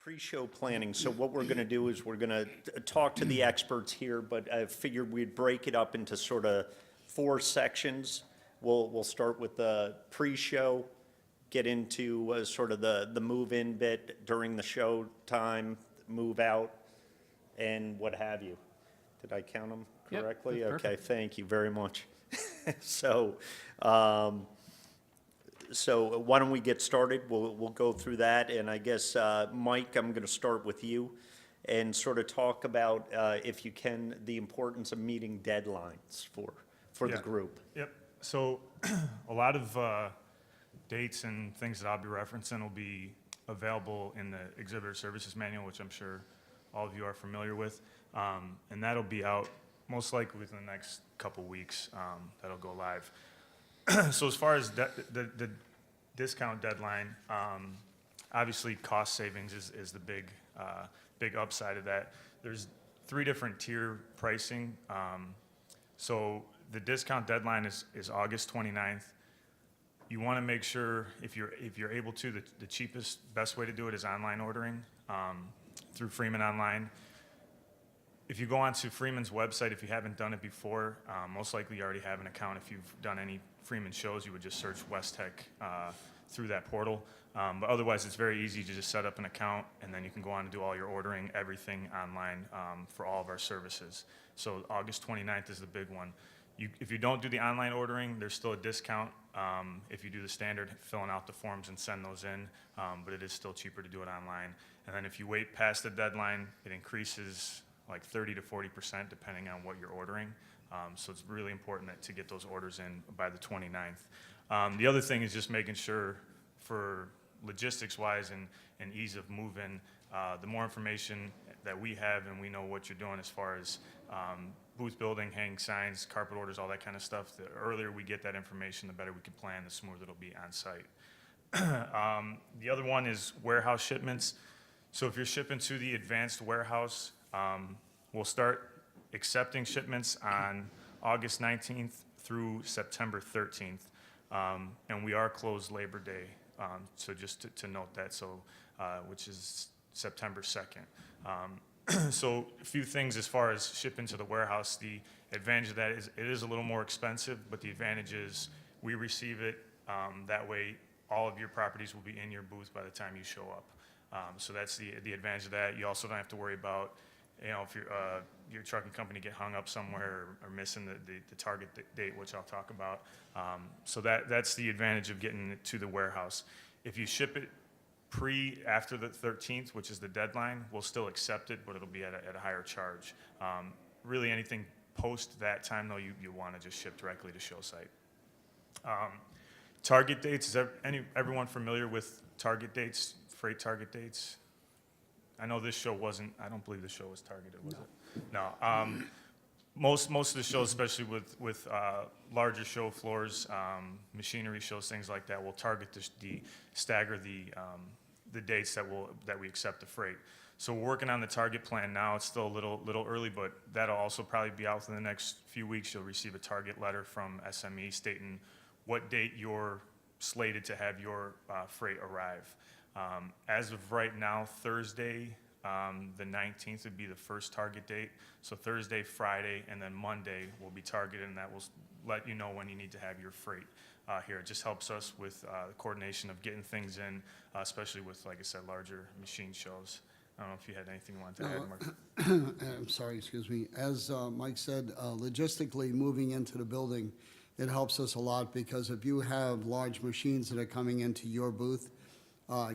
Pre-show planning, so what we're gonna do is we're gonna talk to the experts here, but I figured we'd break it up into sort of 4 sections. We'll start with the pre-show, get into sort of the move-in bit during the show time, move out, and what have you. Did I count them correctly? Yep, Okay, perfect. thank you very much. So, so why don't we get started? We'll go through that, and I guess, Mike, I'm gonna start with you and sort of talk about, if you can, the importance of meeting deadlines for the Yeah. group. Yep. So a lot of dates and things that I'll be referencing will be available in the Exhibitor Services Manual, which I'm sure all of you are familiar with. And that'll be out most likely within the next couple weeks. That'll go live. So as far as the discount deadline, obviously cost savings is the big upside of that. There's 3 different tier pricing. So the discount deadline is August 29th. You want to make sure if you're able to, the cheapest, best way to do it is online ordering through Freeman Online. If you go onto Freeman's website, if you haven't done it before, most likely you already have an account. If you've done any Freeman shows, you would just search WESTEC through that portal. But otherwise, it's very easy to just set up an account, and then you can go on and do all your ordering, everything online for all of our services. So August 29th is the big one. If you don't do the online ordering, there's still a discount if you do the standard, filling out the forms and send those in, but it is still cheaper to do it online. And then if you wait past the deadline, it increases like 30 to 40% depending on what you're ordering. So it's really important to get those orders in by the 29th. The other thing is just making sure for logistics-wise and ease of moving, the more information that we have and we know what you're doing as far as booth building, hanging signs, carpet orders, all that kind of stuff, the earlier we get that information, the better we can plan, the smoother it'll be on site. The other one is warehouse shipments. So if you're shipping to the advanced warehouse, we'll start accepting shipments on August 19th through September 13th. And we are closed Labor Day, so just to note that, so which is September 2nd. So a few things as far as shipping to the warehouse. The advantage of that is it is a little more expensive, but the advantage is we receive it. That way, all of your properties will be in your booth by the time you show up. So that's the advantage of that. You also don't have to worry about, if your trucking company get hung up somewhere or missing the target date, which I'll talk about. So that's the advantage of getting it to the warehouse. If you ship it after the 13th, which is the deadline, we'll still accept it, but it'll be at a higher charge. Really anything post that time, though, you want to just ship directly to show site. Target dates, is everyone familiar with target dates, freight target dates? I know this show wasn't, I don't believe the show was targeted, was it? No. Most of the shows, especially with larger show floors, machinery shows, things like that, will target stagger the dates that we accept the freight. So we're working on the target plan now. It's still a little early, but that'll also probably be out within the next few weeks. You'll receive a target letter from SME stating what date you're slated to have your freight arrive. As of right now, Thursday, the 19th would be the first target date. So Thursday, Friday, and then Monday will be targeted, and that will let you know when you need to have your freight here. It just helps us with the coordination of getting things in, especially with, like I said, larger machine shows. I don't know if you had anything you wanted to add, Mark. I'm sorry, excuse me. As Mike said, logistically, moving into the building, it helps us a lot because if you have large machines that are coming into your booth,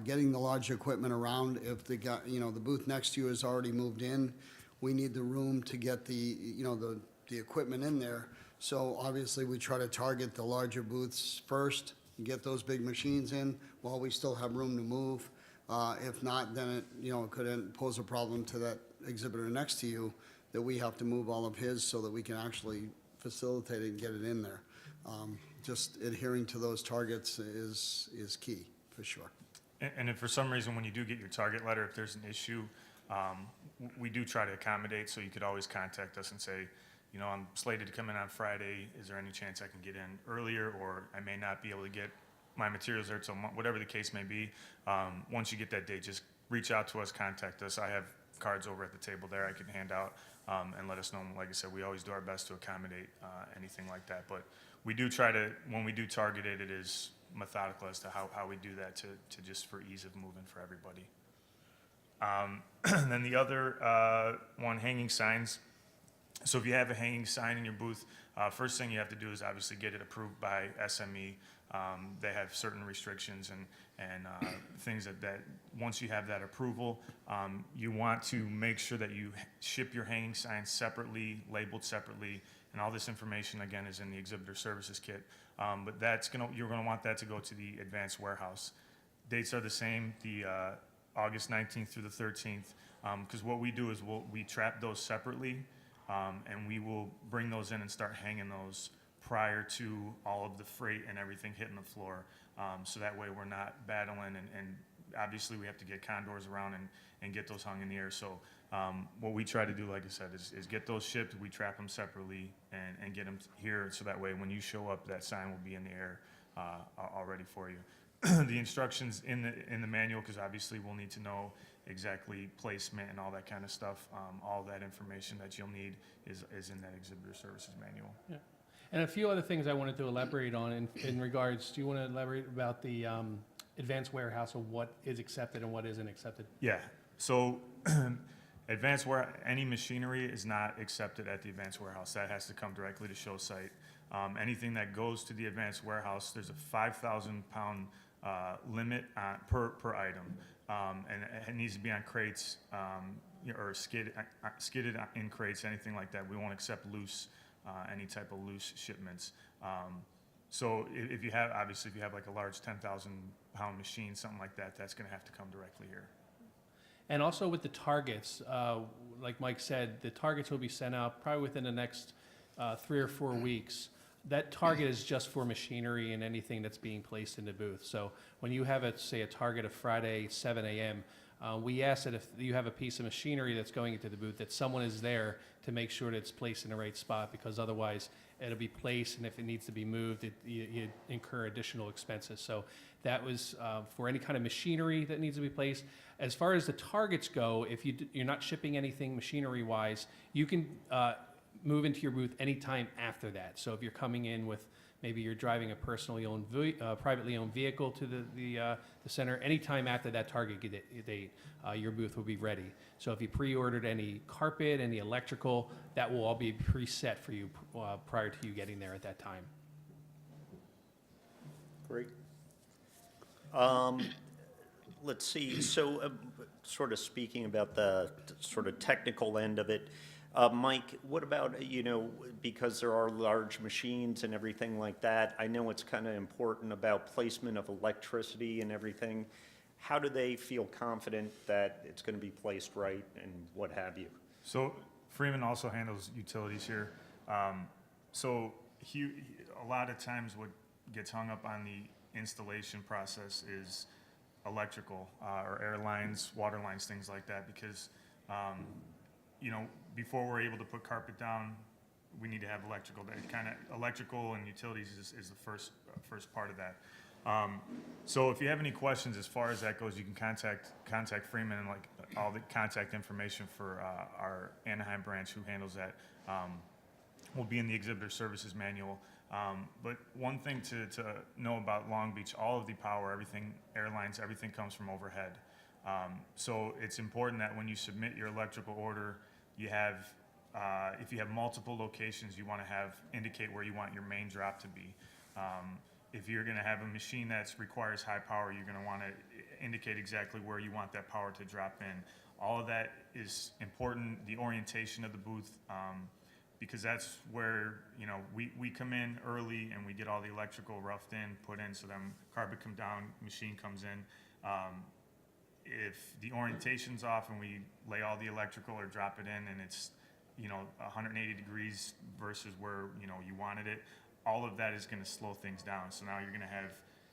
getting the large equipment around, if the booth next to you is already moved in, we need the room to get the equipment in there. So obviously we try to target the larger booths first, and get those big machines in while we still have room to move. If not, then it could pose a problem to that exhibitor next to you that we have to move all of his so that we can actually facilitate it and get it in there. Just adhering to those targets is key, for sure. And if for some reason when you do get your target letter, if there's an issue, we do try to accommodate, so you could always contact us and say, I'm slated to come in on Friday. Is there any chance I can get in earlier, or I may not be able to get my materials there till whatever the case may be. Once you get that date, just reach out to us, contact us. I have cards over at the table there I can hand out and let us know. Like I said, we always do our best to accommodate anything like that. But we do try to, when we do target it, it is methodical as to how we do that to just for ease of movement for everybody. And then the other one, hanging signs. So if you have a hanging sign in your booth, first thing you have to do is obviously get it approved by SME. They have certain restrictions and things that once you have that approval, you want to make sure that you ship your hanging signs separately, labeled separately, and all this information again is in the exhibitor services kit. But you're gonna want that to go to the advanced warehouse. Dates are the same, the August 19th through the 13th, because what we do is we trap those separately, and we will bring those in and start hanging those prior to all of the freight and everything hitting the floor. So that way we're not battling, and obviously we have to get condors around and get those hung in the air. So what we try to do, like I said, is get those shipped, we trap them separately and get them here, so that way when you show up, that sign will be in the air already for you. The instructions in the manual, because obviously we'll need to know exactly placement and all that kind of stuff. All that information that you'll need is in that exhibitor services manual. Yeah. And a few other things I wanted to elaborate on in regards, do you want to elaborate about the advanced warehouse of what is accepted and what isn't accepted? Yeah, so any machinery is not accepted at the advanced warehouse. That has to come directly to show site. Anything that goes to the advanced warehouse, there's a 5,000 pound limit per item, and it needs to be on crates or skidded in crates, anything like that. We won't accept loose, any type of loose shipments. So if you have like a large 10,000 pound machine, something like that, that's going to have to come directly here. And also with the targets, like Mike said, the targets will be sent out probably within the next 3 or 4 weeks. That target is just for machinery and anything that's being placed in the booth. So when you have say a target of Friday 7 a.m., we ask that if you have a piece of machinery that's going into the booth, that someone is there to make sure that it's placed in the right spot, because otherwise it'll be placed, and if it needs to be moved, you incur additional expenses. So that was for any kind of machinery that needs to be placed. As far as the targets go, if you're not shipping anything machinery-wise, you can move into your booth anytime after that. So if you're coming in with, maybe you're driving a personally owned, privately owned vehicle to the center, anytime after that target date, your booth will be ready. So if you pre-ordered any carpet, any electrical, that will all be preset for you prior to you getting there at that time. Great. Let's see, so sort of speaking about the sort of technical end of it, Mike, what about, because there are large machines and everything like that, I know it's kind of important about placement of electricity and everything. How do they feel confident that it's going to be placed right and what have you? So Freeman also handles utilities here. So a lot of times what gets hung up on the installation process is electrical or air lines, water lines, things like that, because before we're able to put carpet down, we need to have electrical. Electrical and utilities is the first part of that. So if you have any questions as far as that goes, you can contact Freeman, and like all the contact information for our Anaheim branch who handles that will be in the exhibitor services manual. But one thing to know about Long Beach, all of the power, everything, airlines, everything comes from overhead. So it's important that when you submit your electrical order, you have, if you have multiple locations, you want to indicate where you want your main drop to be. If you're going to have a machine that requires high power, you're going to want to indicate exactly where you want that power to drop in. All of that is important. The orientation of the booth, because that's where we come in early and we get all the electrical roughed in, put in, so then carpet come down, machine comes in. If the orientation's off and we lay all the electrical or drop it in and it's 180 degrees versus where you wanted it, all of that is going to slow things down. So now you're going to have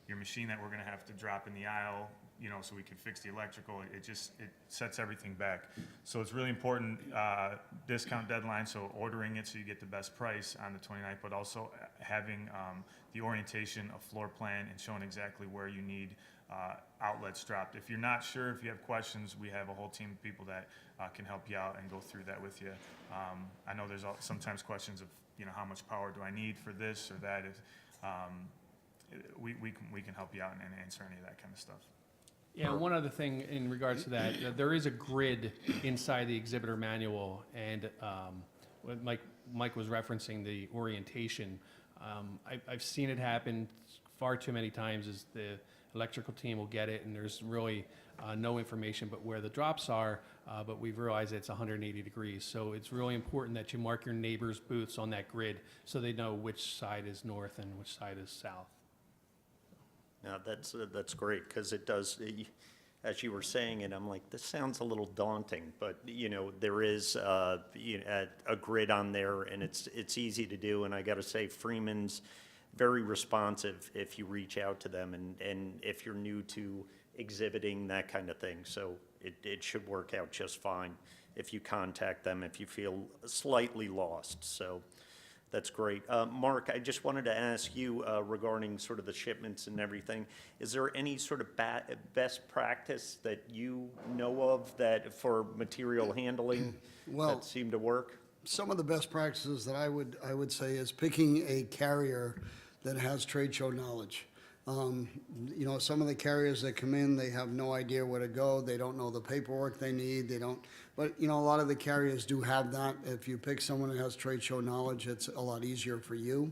your machine that we're going to have to drop in the aisle, so we can fix the electrical. It sets everything back. So it's really important, discount deadline, so ordering it so you get the best price on the 29th, but also having the orientation, a floor plan, and showing exactly where you need outlets dropped. If you're not sure, if you have questions, we have a whole team of people that can help you out and go through that with you. I know there's sometimes questions of, how much power do I need for this or that. We can help you out and answer any of that kind of stuff. Yeah, one other thing in regards to that, there is a grid inside the exhibitor manual, and what Mike was referencing the orientation. I've seen it happen far too many times. Is the electrical team will get it, and there's really no information but where the drops are, but we've realized it's 180 degrees. So it's really important that you mark your neighbor's booths on that grid so they know which side is north and which side is south. Now, that's great, because it does, as you were saying it, I'm like, this sounds a little daunting, but, there is a grid on there, and it's easy to do, and I gotta say, Freeman's very responsive if you reach out to them, and if you're new to exhibiting, that kind of thing, so it should work out just fine if you contact them, if you feel slightly lost, so. That's great. Mark, I just wanted to ask you regarding sort of the shipments and everything. Is there any sort of best practice that you know of that for material handling Well- that seem to work? Some of the best practices that I would say is picking a carrier that has trade show knowledge. Some of the carriers that come in, they have no idea where to go. They don't know the paperwork they need. But a lot of the carriers do have that. If you pick someone that has trade show knowledge, it's a lot easier for you.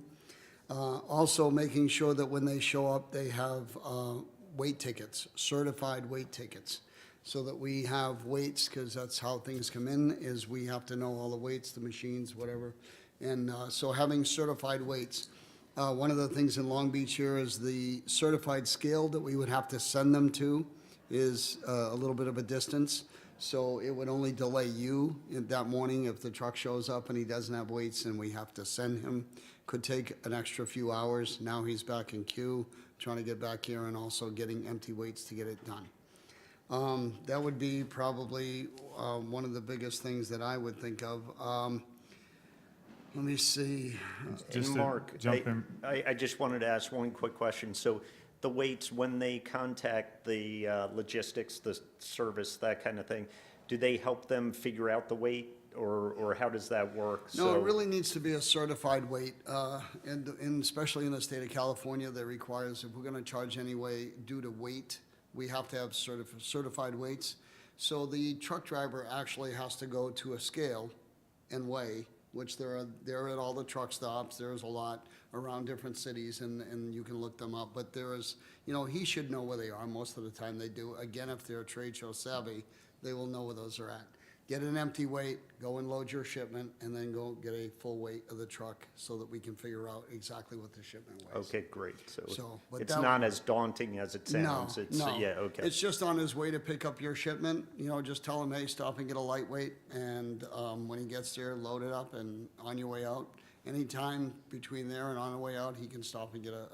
Also, making sure that when they show up, they have weight tickets, certified weight tickets, so that we have weights, because that's how things come in, is we have to know all the weights, the machines, whatever. And so having certified weights. One of the things in Long Beach here is the certified scale that we would have to send them to is a little bit of a distance. So it would only delay you that morning if the truck shows up and he doesn't have weights and we have to send him. Could take an extra few hours. Now he's back in queue, trying to get back here and also getting empty weights to get it done. That would be probably one of the biggest things that I would think of. Let me see. And Just to Mark, jump in. I just wanted to ask one quick question. So the weights, when they contact the logistics, the service, that kind of thing, do they help them figure out the weight, or how does that work? No, it really needs to be a certified weight, and especially in the state of California, that requires, if we're gonna charge anyway due to weight, we have to have certified weights. So the truck driver actually has to go to a scale and weigh, which they're at all the truck stops. There's a lot around different cities, and you can look them up. But there is, he should know where they are. Most of the time they do. Again, if they're trade show savvy, they will know where those are at. Get an empty weight, go and load your shipment, and then go get a full weight of the truck so that we can figure out exactly what the shipment weighs. Okay, great. So But it's that- not as daunting as it sounds. No. Yeah, okay. It's just on his way to pick up your shipment, just tell him, hey, stop and get a lightweight, and when he gets there, load it up, and on your way out, anytime between there and on the way out, he can stop and get a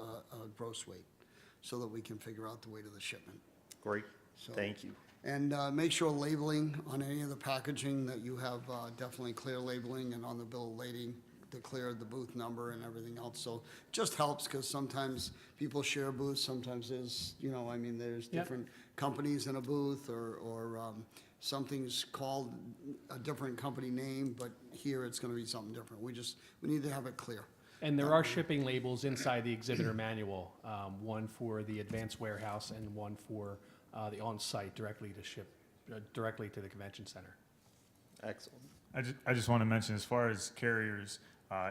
gross weight, so that we can figure out the weight of the shipment. Great. So- Thank you. And make sure labeling on any of the packaging, that you have definitely clear labeling, and on the bill of lading, declare the booth number and everything else. So it just helps, because sometimes people share booths, sometimes there's, there's Yeah. different companies in a booth, or something's called a different company name, but here it's gonna be something different. We need to have it clear. And there are shipping labels inside the exhibitor manual, one for the advanced warehouse and one for the on-site directly to ship, directly to the convention center. Excellent. I just want to mention, as far as carriers,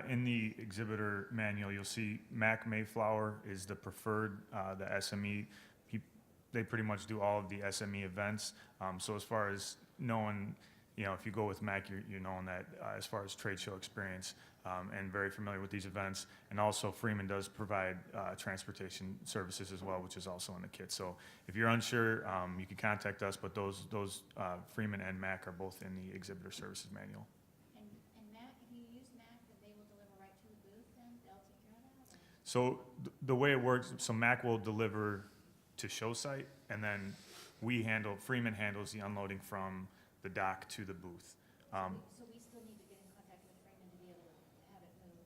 in the exhibitor manual, you'll see Mac Mayflower is the preferred, the SME. They pretty much do all of the SME events. So as far as knowing, if you go with Mac, you're knowing that as far as trade show experience, and very familiar with these events. And also Freeman does provide transportation services as well, which is also in the kit. So if you're unsure, you can contact us, but those Freeman and Mac are both in the exhibitor services manual. And Mac, if you use Mac, then they will deliver right to the booth, then they'll take care of that? Or- So the way it works, so Mac will deliver to show site, and then Freeman handles the unloading from the dock to the booth. So we still need to get in contact with Freeman to be able to have it moved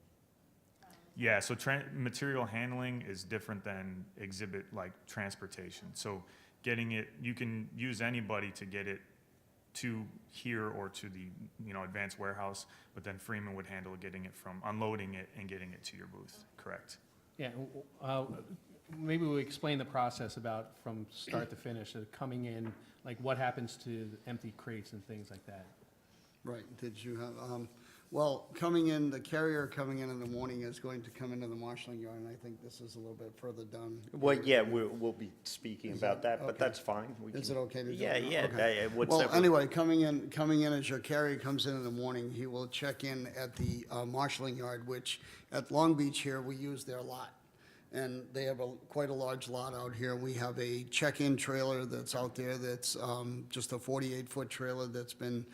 from Yeah, so material handling is different than exhibit, like transportation. So getting it, you can use anybody to get it to here or to the, advanced warehouse, but then Freeman would handle getting it from, unloading it and getting it to your booth, correct? Yeah, maybe we explain the process about from start to finish, coming in, like what happens to the empty crates and things like that. Right, did you have, well, coming in, the carrier coming in the morning is going to come into the marshaling yard, and I think this is a little bit further down. Well, yeah, we'll be speaking Is about that- that, but okay. that's fine. We Is can- it okay to do Yeah, it now? yeah, Okay. what's Well, that? anyway, coming in as your carrier comes in the morning, he will check in at the marshaling yard, which at Long Beach here, we use their lot. And they have quite a large lot out here. We have a check-in trailer that's out there that's just a 48-foot trailer that's been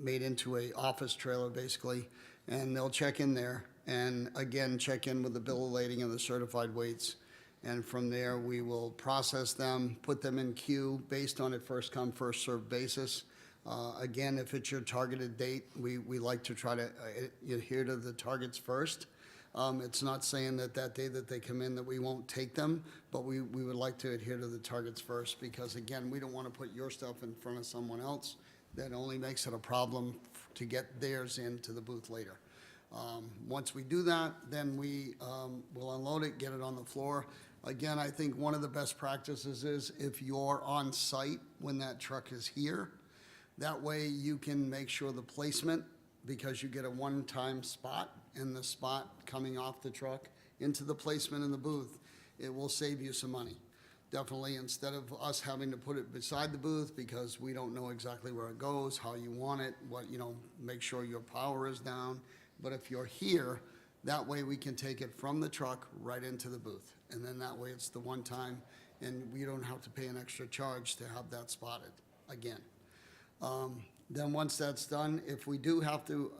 made into a office trailer, basically. And they'll check in there and, again, check in with the bill of lading and the certified weights. And from there, we will process them, put them in queue based on a first-come, first-served basis. Again, if it's your targeted date, we like to try to adhere to the targets first. It's not saying that day that they come in that we won't take them, but we would like to adhere to the targets first, because again, we don't want to put your stuff in front of someone else. That only makes it a problem to get theirs into the booth later. Once we do that, then we will unload it, get it on the floor. Again, I think one of the best practices is if you're on site when that truck is here, that way you can make sure the placement, because you get a one-time spot, and the spot coming off the truck into the placement in the booth, it will save you some money. Definitely, instead of us having to put it beside the booth because we don't know exactly where it goes, how you want it, make sure your power is down. But if you're here, that way we can take it from the truck right into the booth. And then that way it's the one time, and we don't have to pay an extra charge to have that spotted again. Then once that's done, if we do have to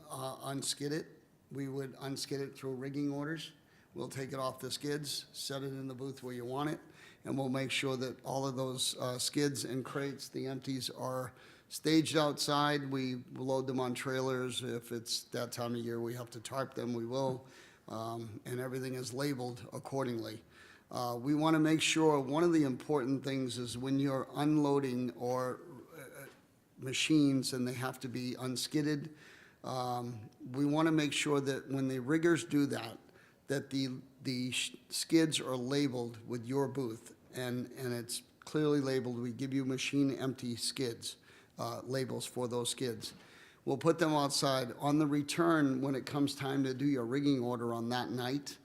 unskid it, we would unskid it through rigging orders. We'll take it off the skids, set it in the booth where you want it, and we'll make sure that all of those skids and crates, the empties, are staged outside. We load them on trailers. If it's that time of year we have to tarp them, we will, and everything is labeled accordingly. We want to make sure, one of the important things is when you're unloading or machines and they have to be unskidded, we want to make sure that when the riggers do that, that the skids are labeled with your booth, and it's clearly labeled. We give you machine empty skids, labels for those skids. We'll put them outside. On the return, when it comes time to do your rigging order on that night,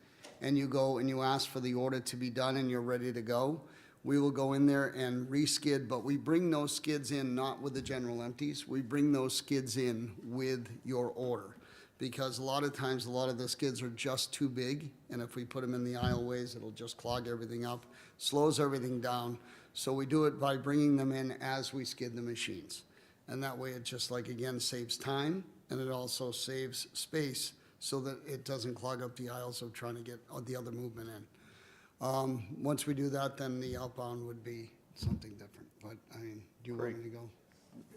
and you go and you ask for the order to be done and you're ready to go, we will go in there and re-skid, but we bring those skids in not with the general empties. We bring those skids in with your order, because a lot of times, a lot of the skids are just too big, and if we put them in the aisleways, it'll just clog everything up, slows everything down. So we do it by bringing them in as we skid the machines. And that way it just, like, again, saves time, and it also saves space so that it doesn't clog up the aisles of trying to get the other movement in. Once we do that, then the outbound would be something different, but, I mean, do you want me to go?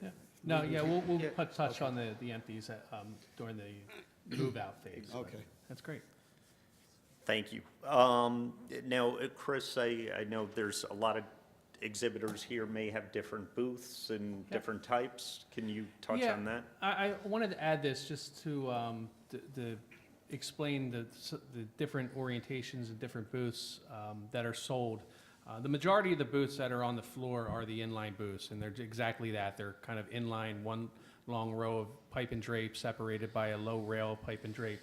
Yeah. No, yeah, we'll touch on the empties during the move-out phase. but Okay. That's great. Thank you. Now, Chris, I know there's a lot of exhibitors here may have different booths and Yeah. different types. Can you touch Yeah, on that? I wanted to add this just to explain the different orientations and different booths that are sold. The majority of the booths that are on the floor are the inline booths, and they're exactly that. They're kind of inline, one long row of pipe and drape separated by a low rail pipe and drape.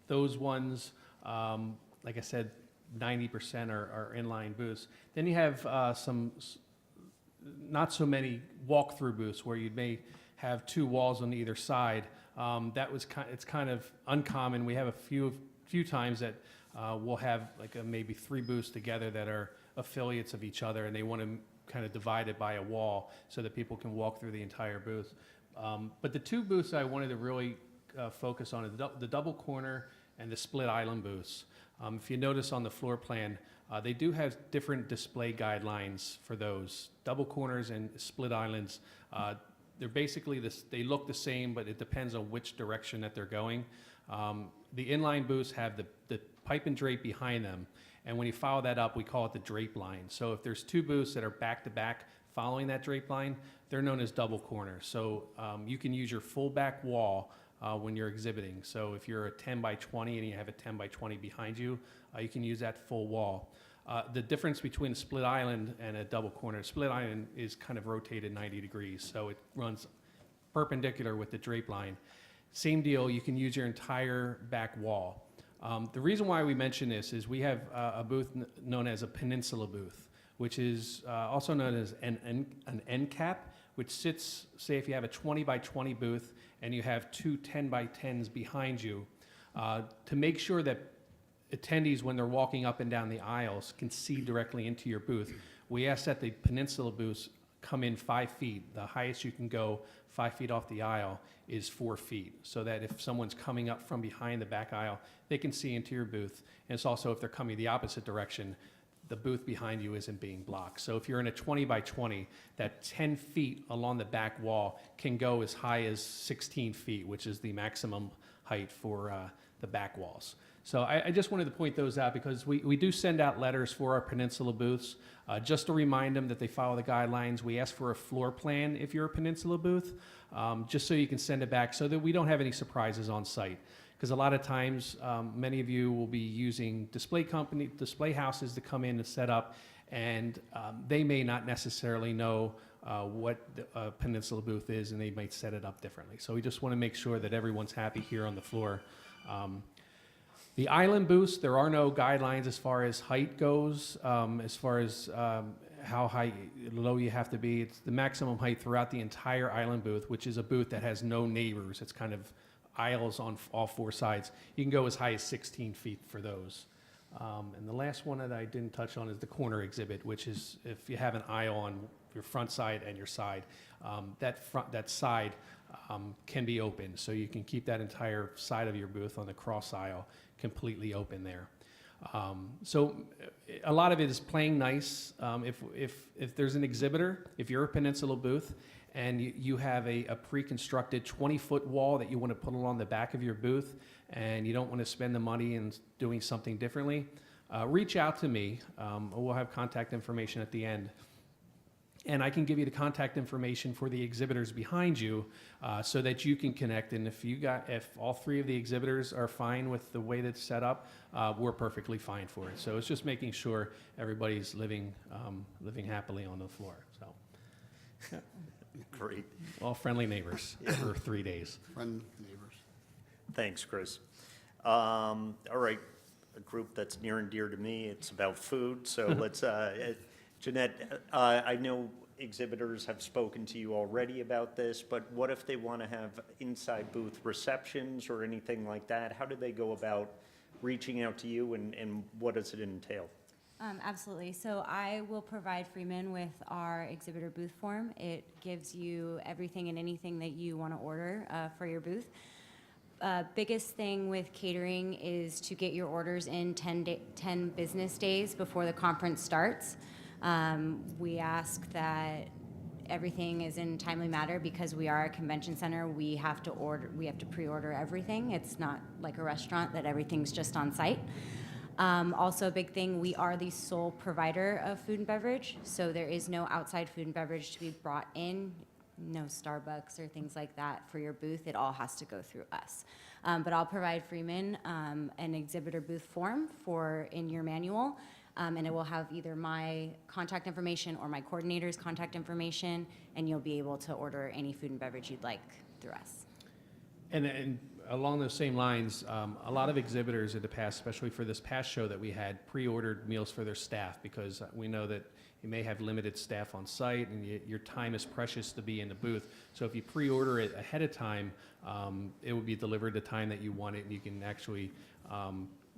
Those ones, like I said, 90% are inline booths. Then you have not so many walk-through booths where you may have two walls on either side. It's kind of uncommon. We have a few times that we'll have like maybe three booths together that are affiliates of each other, and they want to kind of divide it by a wall so that people can walk through the entire booth. But the two booths I wanted to really focus on are the double corner and the split island booths. If you notice on the floor plan, they do have different display guidelines for those. Double corners and split islands they're basically they look the same, but it depends on which direction that they're going. The inline booths have the pipe and drape behind them, and when you follow that up, we call it the drape line. So if there's two booths that are back to back following that drape line, they're known as double corners. So you can use your full back wall when you're exhibiting. So if you're a 10 by 20 and you have a 10 by 20 behind you, you can use that full wall. The difference between a split island and a double corner, split island is kind of rotated 90 degrees, so it runs perpendicular with the drape line. Same deal, you can use your entire back wall. The reason why we mention this is we have a booth known as a Peninsula Booth, which is also known as an end cap, which sits, say if you have a 20 by 20 booth and you have two 10 by 10s behind you, to make sure that attendees, when they're walking up and down the aisles, can see directly into your booth, we ask that the Peninsula booths come in 5 feet. The highest you can go 5 feet off the aisle is 4 feet, so that if someone's coming up from behind the back aisle, they can see into your booth. And it's also, if they're coming the opposite direction, the booth behind you isn't being blocked. So if you're in a 20 by 20, that 10 feet along the back wall can go as high as 16 feet, which is the maximum height for the back walls. So I just wanted to point those out because we do send out letters for our Peninsula booths, just to remind them that they follow the guidelines. We ask for a floor plan if you're a Peninsula booth, just so you can send it back so that we don't have any surprises on site. Because a lot of times, many of you will be using display houses to come in and set up, and they may not necessarily know what a Peninsula booth is, and they might set it up differently. So we just want to make sure that everyone's happy here on the floor. The island booths, there are no guidelines as far as height goes, as far as how low you have to be. It's the maximum height throughout the entire island booth, which is a booth that has no neighbors. It's kind of aisles on all 4 sides. You can go as high as 16 feet for those. And the last one that I didn't touch on is the corner exhibit, which is if you have an aisle on your front side and your side, that side can be open. So you can keep that entire side of your booth on the cross aisle completely open there. So a lot of it is playing nice. If there's an exhibitor, if you're a Peninsula booth and you have a pre-constructed 20-foot wall that you want to put along the back of your booth and you don't want to spend the money in doing something differently, reach out to me. We'll have contact information at the end. And I can give you the contact information for the exhibitors behind you so that you can connect. And if all 3 of the exhibitors are fine with the way that's set up, we're perfectly fine for it. So it's just making sure everybody's living happily on the floor. So Great. all friendly neighbors for 3 days. Friend, neighbors. Thanks, Chris. All right, a group that's near and dear to me, it's about food, so let's, Jeanette, I know exhibitors have spoken to you already about this, but what if they want to have inside booth receptions or anything like that? How do they go about reaching out to you, and what does it entail? Absolutely. So I will provide Freeman with our exhibitor booth form. It gives you everything and anything that you want to order for your booth. Biggest thing with catering is to get your orders in 10 business days before the conference starts. We ask that everything is in timely manner because we are a convention center. We have to pre-order everything. It's not like a restaurant that everything's just on site. Also a big thing, we are the sole provider of food and beverage, so there is no outside food and beverage to be brought in, no Starbucks or things like that for your booth. It all has to go through us. But I'll provide Freeman an exhibitor booth form in your manual, and it will have either my contact information or my coordinator's contact information, and you'll be able to order any food and beverage you'd like through us. And along those same lines, a lot of exhibitors in the past, especially for this past show that we had, pre-ordered meals for their staff because we know that you may have limited staff on site and your time is precious to be in the booth. So if you pre-order it ahead of time, it will be delivered the time that you want it, and you can actually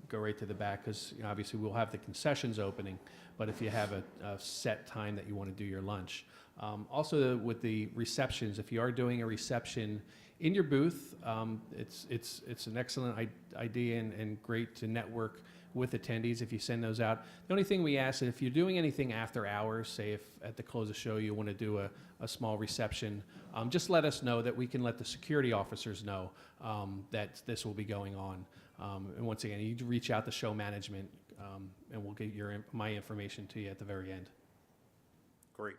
go right to the back because obviously we'll have the concessions opening, but if you have a set time that you want to do your lunch. Also with the receptions, if you are doing a reception in your booth, it's an excellent idea and great to network with attendees if you send those out. The only thing we ask is if you're doing anything after hours, say if at the close of show you want to do a small reception, just let us know that we can let the security officers know that this will be going on. And once again, you reach out to show management and we'll get my information to you at the very end. Great.